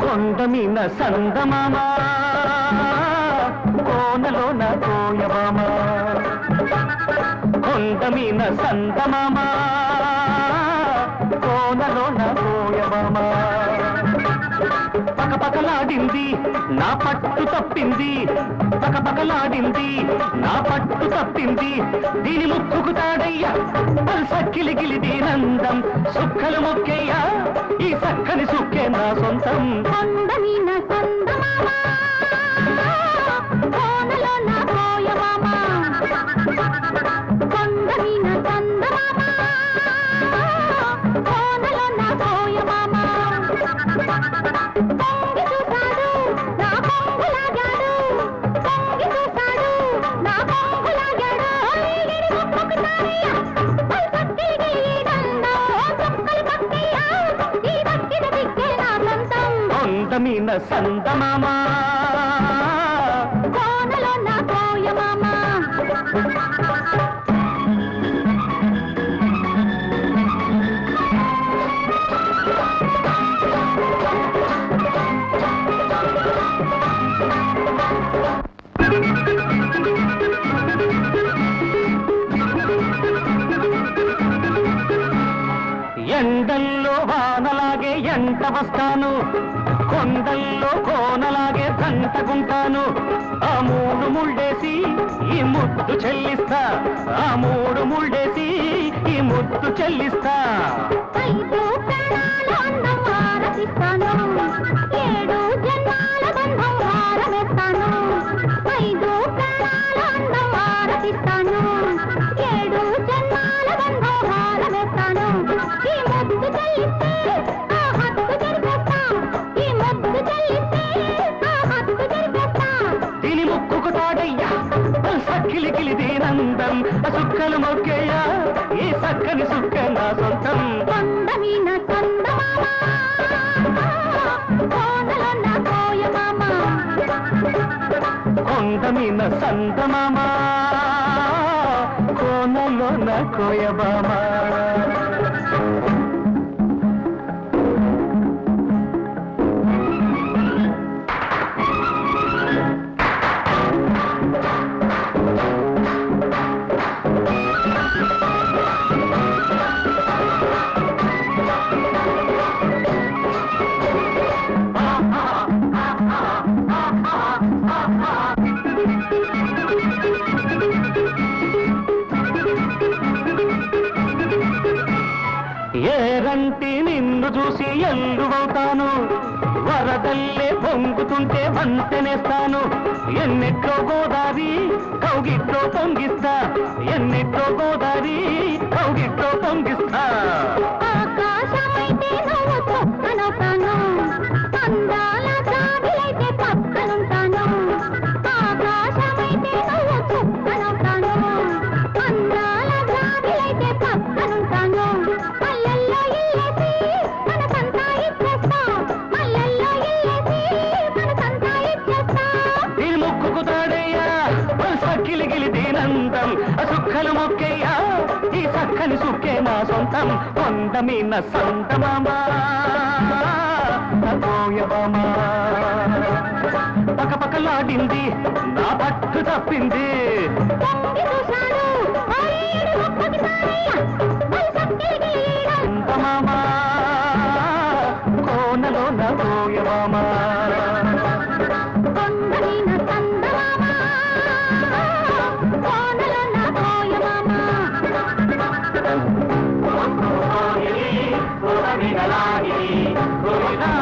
కొండమీన సందమామ కోనలోన కోయమామ కొండమీన సందమామ కోనలోన కోయమామ పకపకలాడింది నా పట్టు తప్పింది పకపకలాడింది నా పట్టు తప్పింది దీని ముక్కుకు తాడయ్యా సక్కిలిగిలి దీనందం సుక్కలు మొక్కయ్యా ఈ సక్కని సుక్కే నా సొంతం కొండమీన సందమామ కోనలోన కోయమామ కొండమీన సందమామ కోనలోన కోయమామ పొంగి చూశాడు నా పొంగులాగాడు పొంగి చూశాడు నా పొంగులాగాడు ఈగిడి ముక్కుకు తారయ్యా సక్కిలిగిలి దండం సుక్కలు పక్కయ్యా ఈ దక్కిన దిక్కే నా సొంతం కొండమీన సందమామ కోనలోన కోయమామ ఎండల్లో వానలాగే ఎంట వస్తాను కొండల్లో కోనలాగే దంటకుంటాను ఆ మూడు ముళ్ళేసి ఈ ముద్దు చెల్లిస్తా ఆ మూడు ముళ్ళేసి ఈ ముద్దు చెల్లిస్తా 5 ప్రాణాల అందం హారతిస్తాను 7 జన్మాల బంధం హారమేస్తాను 5 ప్రాణాల అందం హారతిస్తాను 7 జన్మాల బంధం హారమేస్తాను ఈ ముద్దు చెల్లిస్తే ఆ హద్దు జరిపేస్తా ఈ ముద్దు చెల్లిస్తే ఆ హద్దు జరిపేస్తా దీని ముక్కుకు తాడయ్యా సక్కిలిగిలి దీనందం సుక్కలు మొక్కయ్యా ఈ సక్కని సుక్క నా సొంతం కొండమీన సందమామ కోనలోన కోయమామ కొండమీన సందమామ కోనలోన కోయమామ ఏరంటి నిన్ను చూసి ఎల్లువవుతాను వరదల్లే పొంగుతుంటే వంతెనేస్తాను ఎన్నెట్లో గోదారి కౌగిట్లో పొంగిస్తా ఎన్నెట్లో గోదారి కౌగిట్లో పొంగిస్తా ఆకాశమైతే నువ్వు చొక్కనవుతాను అందాల జాబిలైతే పక్కనుంటాను ఆకాశమైతే నువ్వు చొక్కనవుతాను అందాల జాబిలైతే పక్కనుంటాను మల్లెల్లో ఇల్లేసి మనసంతా ఇచ్చేస్తా మల్లెల్లో ఇల్లేసి మనసంతా ఇచ్చేస్తా దీని ముక్కుకు తాడయ్యా సక్కిలిగిలి దీనందం సుక్కలు మొక్కయ్యా ఈ సక్కని సుక్కే నా సొంతం కొండమీన సందమామ కోయమామ పకపకలాడింది నా పట్టు తప్పింది పొంగి చూశాడు ఈడు ముక్కుకి తారయ్యా సక్కిలిగిలి సందమామ కోనలోన కోయమామ కొండమీన సందమామ కోనలోన కోయమామ కోయిలి కోనమిగలాగిలి కోయిలా